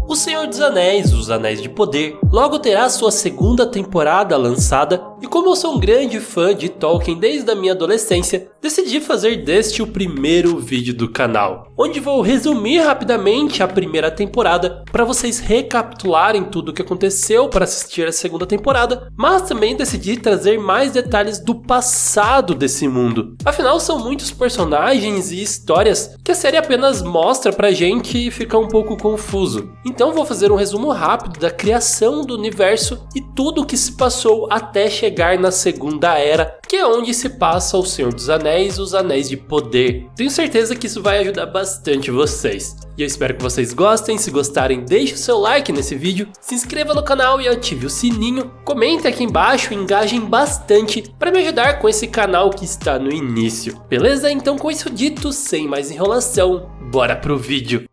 O Senhor dos Anéis, Os Anéis de Poder, logo terá sua segunda temporada lançada, e como eu sou um grande fã de Tolkien desde a minha adolescência, decidi fazer deste o primeiro vídeo do canal, onde vou resumir rapidamente a primeira temporada para vocês recapitularem tudo o que aconteceu para assistir a segunda temporada, mas também decidi trazer mais detalhes do passado desse mundo. Afinal, são muitos personagens e histórias que a série apenas mostra pra gente e fica um pouco confuso. Então vou fazer um resumo rápido da criação do universo e tudo o que se passou até chegar na Segunda Era, que é onde se passa O Senhor dos Anéis, Os Anéis de Poder. Tenho certeza que isso vai ajudar bastante vocês. E eu espero que vocês gostem. Se gostarem, deixe o seu like nesse vídeo, se inscreva no canal e ative o sininho. Comente aqui embaixo e engajem bastante para me ajudar com esse canal que está no início. Beleza? Então com isso dito, sem mais enrolação, bora pro vídeo.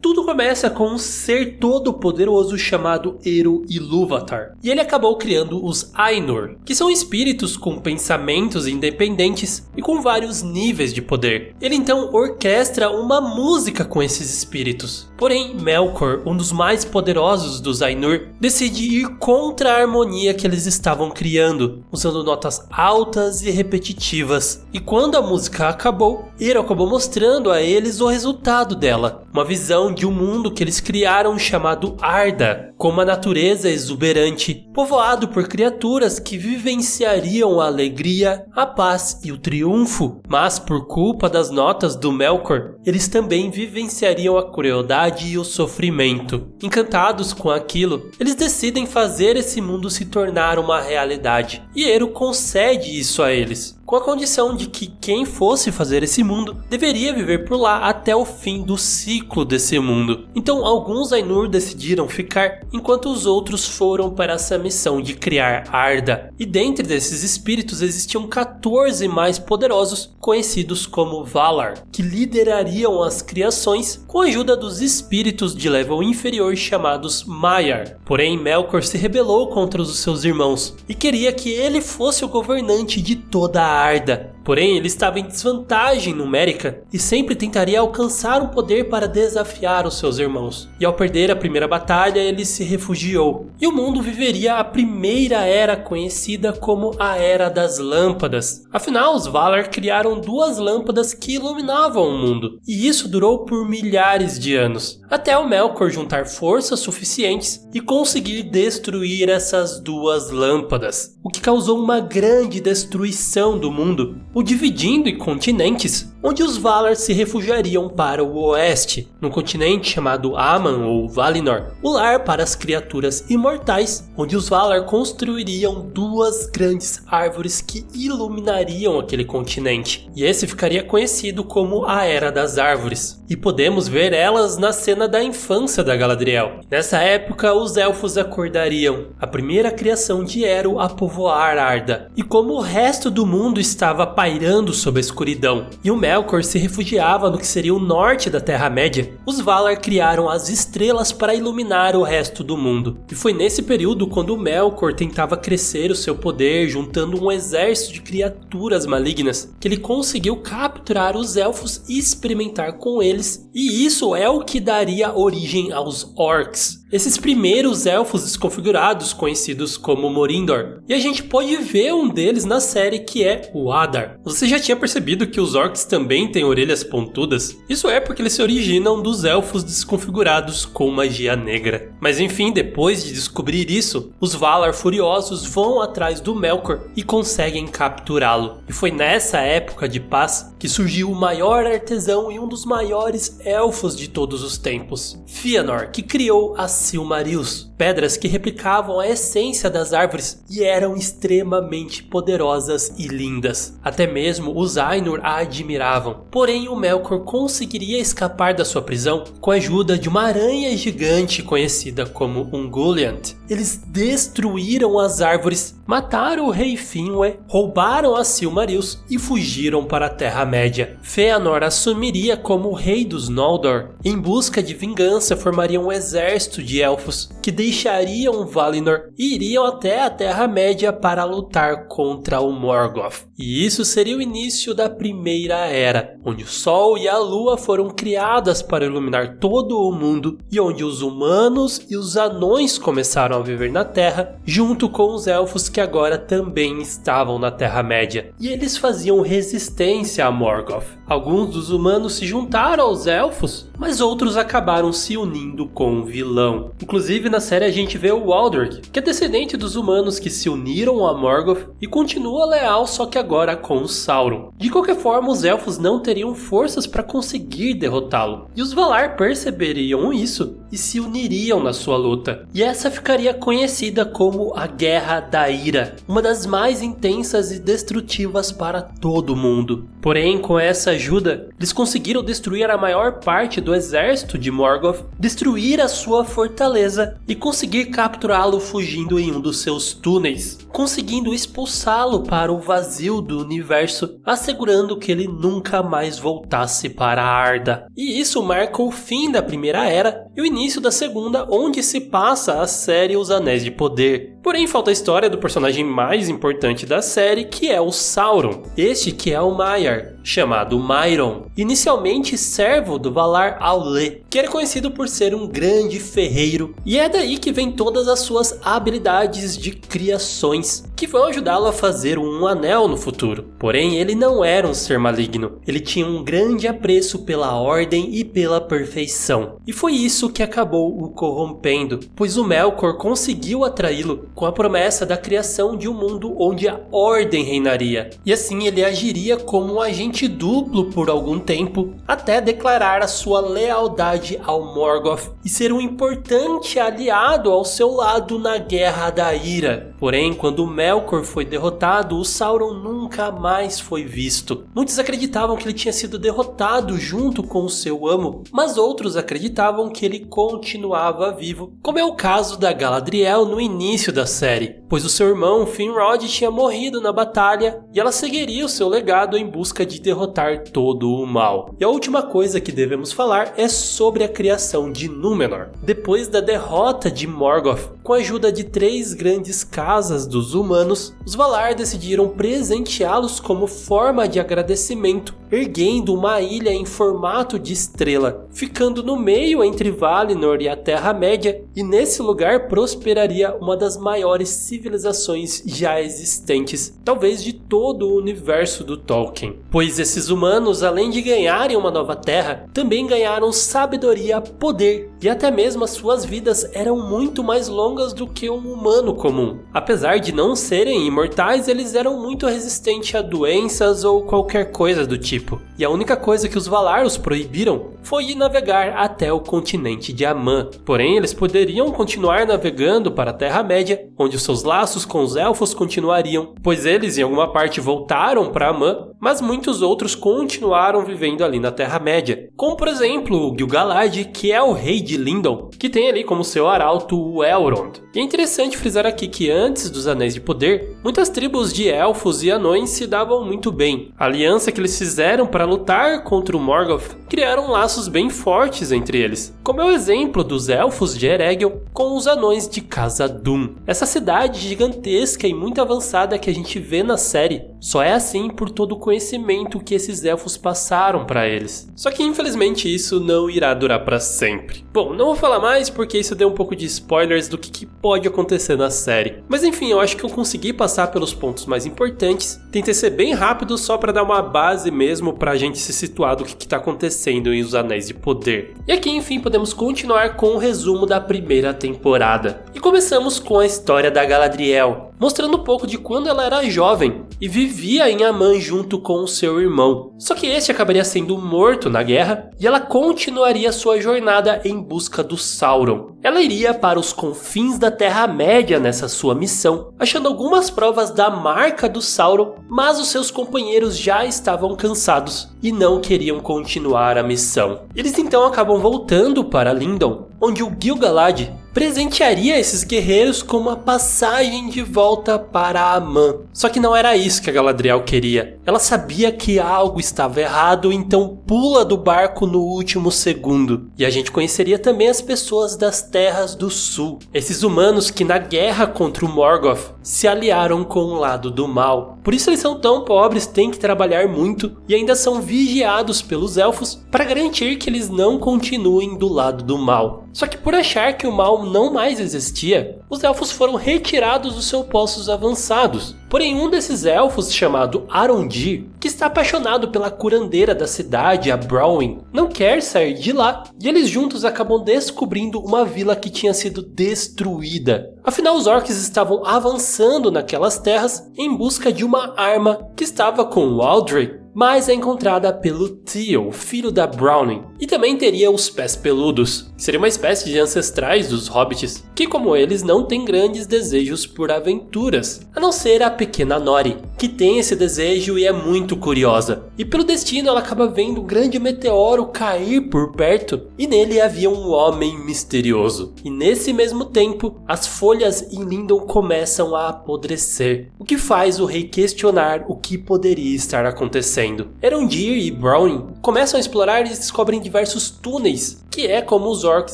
Tudo começa com um ser todo poderoso chamado Eru Ilúvatar, e ele acabou criando os Ainur, que são espíritos com pensamentos independentes e com vários níveis de poder. Ele então orquestra uma música com esses espíritos. Porém, Melkor, um dos mais poderosos dos Ainur, decide ir contra a harmonia que eles estavam criando, usando notas altas e repetitivas. E quando a música acabou, Eru acabou mostrando a eles o resultado dela, uma visão de um mundo que eles criaram chamado Arda, com uma natureza exuberante, povoado por criaturas que vivenciariam a alegria, a paz e o triunfo. Mas por culpa das notas do Melkor, eles também vivenciariam a crueldade e o sofrimento. Encantados com aquilo, eles decidem fazer esse mundo se tornar uma realidade, e Eru concede isso a eles, com a condição de que quem fosse fazer esse mundo deveria viver por lá até o fim do ciclo desse mundo. Então alguns Ainur decidiram ficar, enquanto os outros foram para essa missão de criar Arda. E dentre desses espíritos existiam 14 mais poderosos, conhecidos como Valar, que liderariam as criações com a ajuda dos espíritos de level inferior chamados Maiar. Porém, Melkor se rebelou contra os seus irmãos e queria que ele fosse o governante de toda a Arda. Porém, ele estava em desvantagem numérica e sempre tentaria alcançar um poder para desafiar os seus irmãos. E ao perder a primeira batalha, ele se refugiou. E o mundo viveria a primeira era conhecida como a Era das Lâmpadas. Afinal, os Valar criaram 2 lâmpadas que iluminavam o mundo. E isso durou por milhares de anos, até o Melkor juntar forças suficientes e conseguir destruir essas 2 lâmpadas, o que causou uma grande destruição do mundo, o dividindo em continentes, onde os Valar se refugiariam para o oeste, no continente chamado Aman ou Valinor, o lar para as criaturas imortais, onde os Valar construiriam 2 grandes árvores que iluminariam aquele continente, e esse ficaria conhecido como a Era das Árvores, e podemos ver elas na cena da infância da Galadriel. Nessa época, os elfos acordariam, a primeira criação de Eru a povoar Arda, e como o resto do mundo estava pairando sob a escuridão, e o Melkor se refugiava no que seria o norte da Terra-média, os Valar criaram as estrelas para iluminar o resto do mundo. E foi nesse período quando o Melkor tentava crescer o seu poder, juntando um exército de criaturas malignas, que ele conseguiu capturar os elfos e experimentar com eles, e isso é o que daria origem aos Orcs, esses primeiros elfos desconfigurados conhecidos como Morindor. E a gente pode ver um deles na série, que é o Adar. Você já tinha percebido que os Orcs também têm orelhas pontudas? Isso é porque eles se originam dos elfos desconfigurados com magia negra. Mas enfim, depois de descobrir isso, os Valar furiosos vão atrás do Melkor e conseguem capturá-lo. E foi nessa época de paz que surgiu o maior artesão e um dos maiores elfos de todos os tempos, Fëanor, que criou as Silmarils, pedras que replicavam a essência das árvores e eram extremamente poderosas e lindas. Até mesmo os Ainur a admiravam. Porém, o Melkor conseguiria escapar da sua prisão com a ajuda de uma aranha gigante conhecida como Ungoliant. Eles destruíram as árvores, mataram o rei Finwë, roubaram a Silmarils e fugiram para a Terra-média. Fëanor assumiria como rei dos Noldor. Em busca de vingança, formariam um exército de elfos que deixariam Valinor e iriam até a Terra-média para lutar contra o Morgoth. E isso seria o início da Primeira Era, onde o Sol e a Lua foram criadas para iluminar todo o mundo e onde os humanos e os anões começaram a viver na Terra, junto com os elfos que agora também estavam na Terra-média. E eles faziam resistência a Morgoth. Alguns dos humanos se juntaram aos elfos, mas outros acabaram se unindo com o vilão. Inclusive na série a gente vê o Waldreg, que é descendente dos humanos que se uniram a Morgoth e continua leal, só que agora com o Sauron. De qualquer forma, os elfos não teriam forças para conseguir derrotá-lo, e os Valar perceberiam isso e se uniriam na sua luta. E essa ficaria conhecida como a Guerra da Ira, uma das mais intensas e destrutivas para todo mundo. Porém, com essa ajuda, eles conseguiram destruir a maior parte do exército de Morgoth, destruir a sua fortaleza e conseguir capturá-lo fugindo em um dos seus túneis, conseguindo expulsá-lo para o vazio do universo, assegurando que ele nunca mais voltasse para Arda. E isso marca o fim da Primeira Era e o início da Segunda, onde se passa a série Os Anéis de Poder. Porém, falta a história do personagem mais importante da série, que é o Sauron. Este que é o Maiar, chamado Mairon, inicialmente servo do Valar Aule, que era conhecido por ser um grande ferreiro, e é daí que vem todas as suas habilidades de criações, que vão ajudá-lo a fazer um anel no futuro. Porém, ele não era um ser maligno, ele tinha um grande apreço pela ordem e pela perfeição, e foi isso que acabou o corrompendo, pois o Melkor conseguiu atraí-lo com a promessa da criação de um mundo onde a ordem reinaria, e assim ele agiria como um agente duplo por algum tempo, até declarar a sua lealdade ao Morgoth e ser um importante aliado ao seu lado na Guerra da Ira. Porém, quando Melkor foi derrotado, o Sauron nunca mais foi visto. Muitos acreditavam que ele tinha sido derrotado junto com o seu amo, mas outros acreditavam que ele continuava vivo, como é o caso da Galadriel no início da série, pois o seu irmão Finrod tinha morrido na batalha e ela seguiria o seu legado em busca de derrotar todo o mal. E a última coisa que devemos falar é sobre a criação de Númenor. Depois da derrota de Morgoth, com a ajuda de 3 grandes casas dos humanos, os Valar decidiram presenteá-los como forma de agradecimento, erguendo uma ilha em formato de estrela, ficando no meio entre Valinor e a Terra-média, e nesse lugar prosperaria uma das maiores civilizações já existentes, talvez de todo o universo do Tolkien. Pois esses humanos, além de ganharem uma nova terra, também ganharam sabedoria, poder, e até mesmo as suas vidas eram muito mais longas do que um humano comum. Apesar de não serem imortais, eles eram muito resistentes a doenças ou qualquer coisa do tipo. E a única coisa que os Valar os proibiram foi ir navegar até o continente de Aman. Porém, eles poderiam continuar navegando para a Terra-média, onde os seus laços com os elfos continuariam, pois eles em alguma parte voltaram para Aman, mas muitos outros continuaram vivendo ali na Terra-média. Como por exemplo o Gil-galad, que é o rei de Lindon, que tem ali como seu arauto o Elrond. E é interessante frisar aqui que antes dos Anéis de Poder, muitas tribos de elfos e anões se davam muito bem. A aliança que eles fizeram para lutar contra o Morgoth criaram laços bem fortes entre eles, como é o exemplo dos elfos de Eregion com os anões de Khazad-dûm. Essa cidade gigantesca e muito avançada que a gente vê na série só é assim por todo o conhecimento que esses elfos passaram para eles. Só que infelizmente isso não irá durar para sempre. Bom, não vou falar mais porque isso deu um pouco de spoilers do que pode acontecer na série. Mas enfim, eu acho que eu consegui passar pelos pontos mais importantes. Tentei ser bem rápido só para dar uma base mesmo pra gente se situar do que tá acontecendo em Os Anéis de Poder. E aqui enfim podemos continuar com o resumo da primeira temporada. E começamos com a história da Galadriel, mostrando um pouco de quando ela era jovem e vivia em Aman junto com o seu irmão. Só que este acabaria sendo morto na guerra e ela continuaria sua jornada em busca do Sauron. Ela iria para os confins da Terra-média nessa sua missão, achando algumas provas da marca do Sauron, mas os seus companheiros já estavam cansados e não queriam continuar a missão. Eles então acabam voltando para Lindon, onde o Gil-galad presentearia esses guerreiros com uma passagem de volta para Aman. Só que não era isso que a Galadriel queria. Ela sabia que algo estava errado, então pula do barco no último segundo. E a gente conheceria também as pessoas das Terras do Sul. Esses humanos que na guerra contra o Morgoth se aliaram com o lado do mal. Por isso eles são tão pobres, têm que trabalhar muito e ainda são vigiados pelos elfos para garantir que eles não continuem do lado do mal. Só que por achar que o mal não mais existia, os elfos foram retirados dos seus postos avançados. Porém, um desses elfos, chamado Arondir, que está apaixonado pela curandeira da cidade, a Brówin, não quer sair de lá, e eles juntos acabam descobrindo uma vila que tinha sido destruída. Afinal, os orcs estavam avançando naquelas terras em busca de uma arma que estava com o Aldrich, mas é encontrada pelo Theo, filho da Browning, e também teria os Pés Peludos, que seria uma espécie de ancestrais dos hobbits, que como eles não têm grandes desejos por aventuras, a não ser a pequena Nori, que tem esse desejo e é muito curiosa. E pelo destino ela acaba vendo um grande meteoro cair por perto, e nele havia um homem misterioso. E nesse mesmo tempo, as folhas em Lindon começam a apodrecer, o que faz o rei questionar o que poderia estar acontecendo. Erondir e Browning começam a explorar e descobrem diversos túneis, que é como os orcs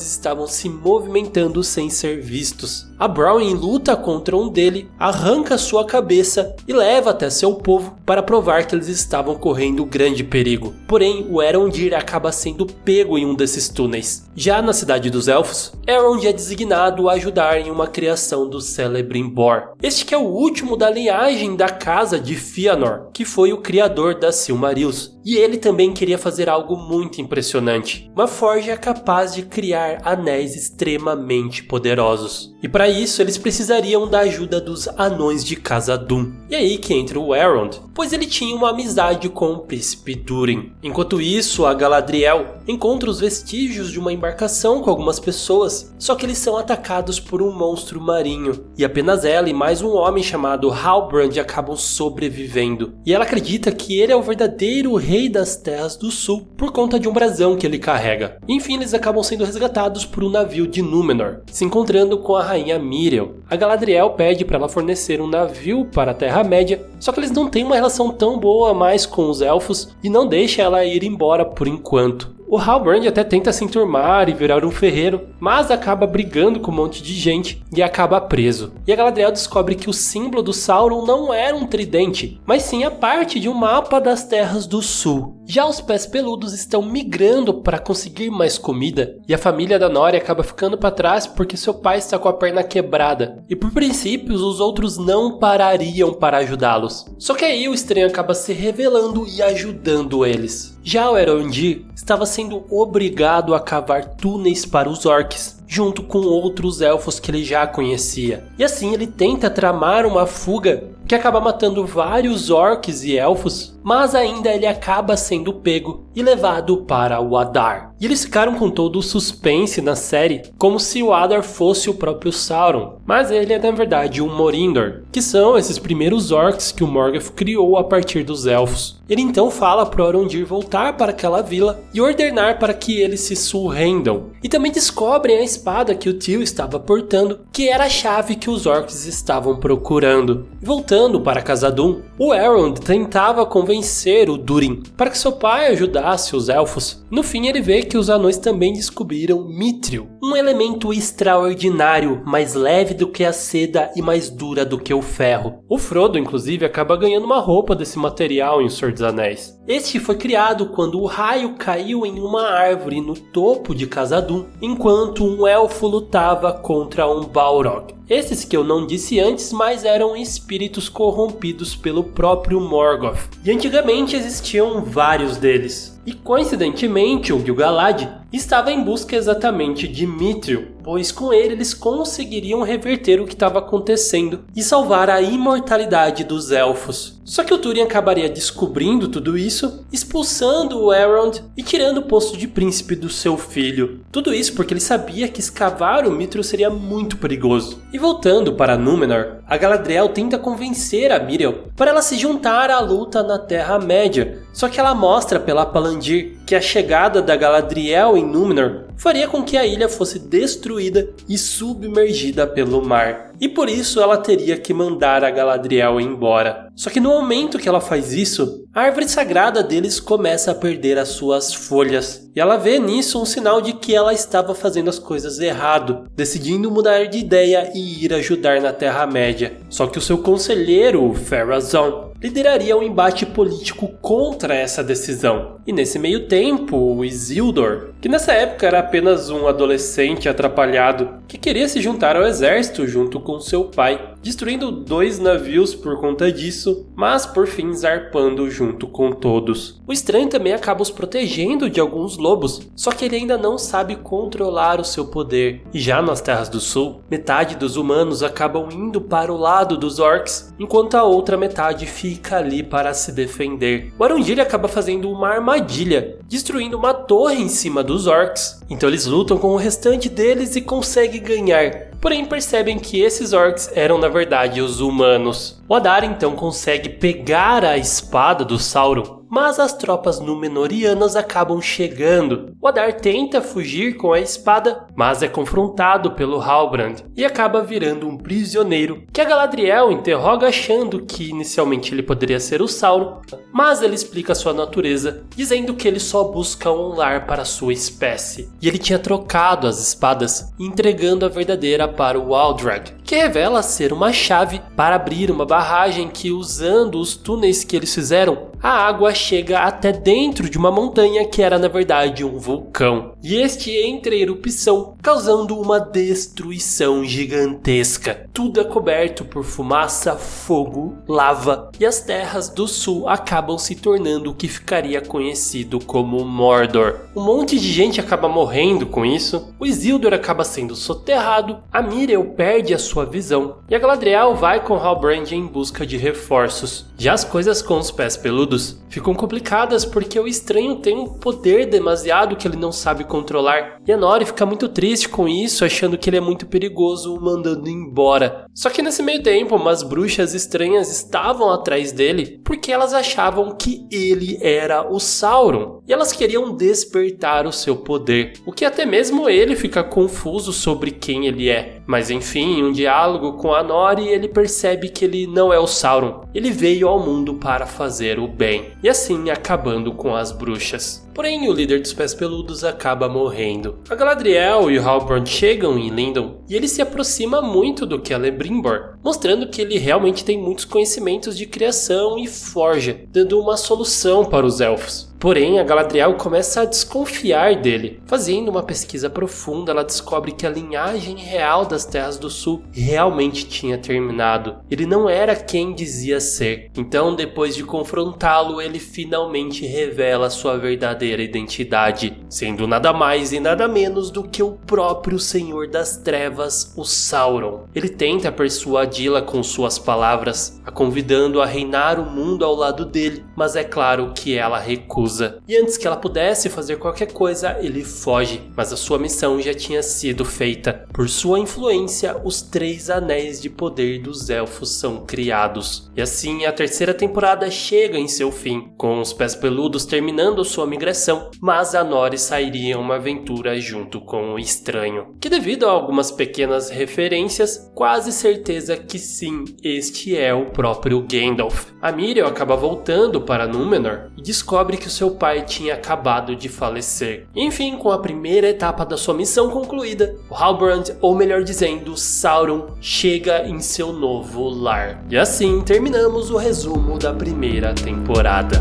estavam se movimentando sem ser vistos. A Browning luta contra um dele, arranca sua cabeça e leva até seu povo para provar que eles estavam correndo grande perigo. Porém, o Erondir acaba sendo pego em um desses túneis. Já na cidade dos elfos, Elrond é designado a ajudar em uma criação do Celebrimbor. Este que é o último da linhagem da casa de Fëanor, que foi o criador das Silmarils. E ele também queria fazer algo muito impressionante, uma forja capaz de criar anéis extremamente poderosos. E para isso eles precisariam da ajuda dos anões de Khazad-dûm. E aí que entra o Elrond, pois ele tinha uma amizade com o príncipe Durin. Enquanto isso, a Galadriel encontra os vestígios de uma embarcação com algumas pessoas, só que eles são atacados por um monstro marinho. E apenas ela e mais um homem chamado Halbrand acabam sobrevivendo. E ela acredita que ele é o verdadeiro rei das Terras do Sul por conta de um brasão que ele carrega. Enfim, eles acabam sendo resgatados por um navio de Númenor, se encontrando com a rainha Míriel. A Galadriel pede para ela fornecer um navio para a Terra-média, só que eles não têm uma relação tão boa mais com os elfos e não deixa ela ir embora por enquanto. O Halbrand até tenta se enturmar e virar um ferreiro, mas acaba brigando com um monte de gente e acaba preso. E a Galadriel descobre que o símbolo do Sauron não era um tridente, mas sim a parte de um mapa das Terras do Sul. Já os Pés Peludos estão migrando para conseguir mais comida, e a família da Nori acaba ficando para trás porque seu pai está com a perna quebrada, e por princípios os outros não parariam para ajudá-los. Só que aí o estranho acaba se revelando e ajudando eles. Já o Erondir estava sendo obrigado a cavar túneis para os orcs, junto com outros elfos que ele já conhecia. E assim ele tenta tramar uma fuga que acaba matando vários orcs e elfos, mas ainda ele acaba sendo pego e levado para o Adar. E eles ficaram com todo o suspense na série, como se o Adar fosse o próprio Sauron, mas ele é na verdade um Morindor, que são esses primeiros orcs que o Morgoth criou a partir dos elfos. Ele então fala para o Arondir voltar para aquela vila e ordenar para que eles se surrendam. E também descobrem a espada que o tio estava portando, que era a chave que os orcs estavam procurando. Voltando para Khazad-dûm, o Elrond tentava convencer o Durin para que seu pai ajudasse os elfos. No fim ele vê que os anões também descobriram Mithril, um elemento extraordinário, mais leve do que a seda e mais dura do que o ferro. O Frodo inclusive acaba ganhando uma roupa desse material em O Senhor dos Anéis. Este foi criado quando o raio caiu em uma árvore no topo de Khazad-dûm, enquanto um elfo lutava contra um Balrog. Esses que eu não disse antes, mas eram espíritos corrompidos pelo próprio Morgoth. E antigamente existiam vários deles. E coincidentemente o Gil-galad estava em busca exatamente de Mithril, pois com ele eles conseguiriam reverter o que estava acontecendo e salvar a imortalidade dos elfos. Só que o Túrin acabaria descobrindo tudo isso, expulsando o Elrond e tirando o posto de príncipe do seu filho. Tudo isso porque ele sabia que escavar o Mithril seria muito perigoso. E voltando para Númenor, a Galadriel tenta convencer a Míriel para ela se juntar à luta na Terra-média. Só que ela mostra pela palanquinha Elrondir que a chegada da Galadriel em Númenor faria com que a ilha fosse destruída e submergida pelo mar. E por isso ela teria que mandar a Galadriel embora. Só que no momento que ela faz isso, a árvore sagrada deles começa a perder as suas folhas. E ela vê nisso um sinal de que ela estava fazendo as coisas errado, decidindo mudar de ideia e ir ajudar na Terra-média. Só que o seu conselheiro, Pharazôn, lideraria um embate político contra essa decisão. E nesse meio tempo, o Isildur, que nessa época era apenas um adolescente atrapalhado, que queria se juntar ao exército junto com seu pai, destruindo 2 navios por conta disso, mas por fim zarpando junto com todos. O estranho também acaba os protegendo de alguns lobos, só que ele ainda não sabe controlar o seu poder. E já nas Terras do Sul, metade dos humanos acabam indo para o lado dos orcs, enquanto a outra metade fica ali para se defender. O Arondir acaba fazendo uma armadilha, destruindo uma torre em cima dos orcs. Então eles lutam com o restante deles e conseguem ganhar. Porém percebem que esses orcs eram na verdade os humanos. O Adar então consegue pegar a espada do Sauron, mas as tropas númenóreanas acabam chegando. O Adar tenta fugir com a espada, mas é confrontado pelo Halbrand e acaba virando um prisioneiro, que a Galadriel interroga achando que inicialmente ele poderia ser o Sauron, mas ele explica sua natureza, dizendo que ele só busca um lar para sua espécie. E ele tinha trocado as espadas, entregando a verdadeira para o Waldrag, que revela ser uma chave para abrir uma barragem que, usando os túneis que eles fizeram, a água chega até dentro de uma montanha que era na verdade um vulcão. E este entra em erupção, causando uma destruição gigantesca. Tudo é coberto por fumaça, fogo, lava, e as terras do sul acabam se tornando o que ficaria conhecido como Mordor. Um monte de gente acaba morrendo com isso, o Isildur acaba sendo soterrado, a Míriel perde a sua visão, e a Galadriel vai com Halbrand em busca de reforços. Já as coisas com os pés peludos ficam complicadas porque o estranho tem um poder demasiado que ele não sabe controlar, e a Nori fica muito triste com isso, achando que ele é muito perigoso, o mandando embora. Só que nesse meio tempo, umas bruxas estranhas estavam atrás dele porque elas achavam que ele era o Sauron, e elas queriam despertar o seu poder, o que até mesmo ele fica confuso sobre quem ele é. Mas enfim, em um diálogo com a Nori, ele percebe que ele não é o Sauron, ele veio ao mundo para fazer o bem, e assim acabando com as bruxas. Porém, o líder dos pés peludos acaba morrendo. A Galadriel e o Halbrand chegam em Lindon e ele se aproxima muito do Celebrimbor, mostrando que ele realmente tem muitos conhecimentos de criação e forja, dando uma solução para os elfos. Porém, a Galadriel começa a desconfiar dele. Fazendo uma pesquisa profunda, ela descobre que a linhagem real das Terras do Sul realmente tinha terminado. Ele não era quem dizia ser. Então, depois de confrontá-lo, ele finalmente revela sua verdadeira identidade, sendo nada mais e nada menos do que o próprio Senhor das Trevas, o Sauron. Ele tenta persuadi-la com suas palavras, a convidando a reinar o mundo ao lado dele, mas é claro que ela recusa. E antes que ela pudesse fazer qualquer coisa, ele foge, mas a sua missão já tinha sido feita. Por sua influência, os 3 anéis de poder dos elfos são criados. E assim, a terceira temporada chega em seu fim, com os pés peludos terminando sua migração, mas a Nori sairia em uma aventura junto com o estranho, que devido a algumas pequenas referências, quase certeza que sim, este é o próprio Gandalf. A Míriel acaba voltando para Númenor e descobre que o seu pai tinha acabado de falecer. Enfim, com a primeira etapa da sua missão concluída, o Halbrand, ou melhor dizendo, Sauron, chega em seu novo lar. E assim terminamos o resumo da primeira temporada.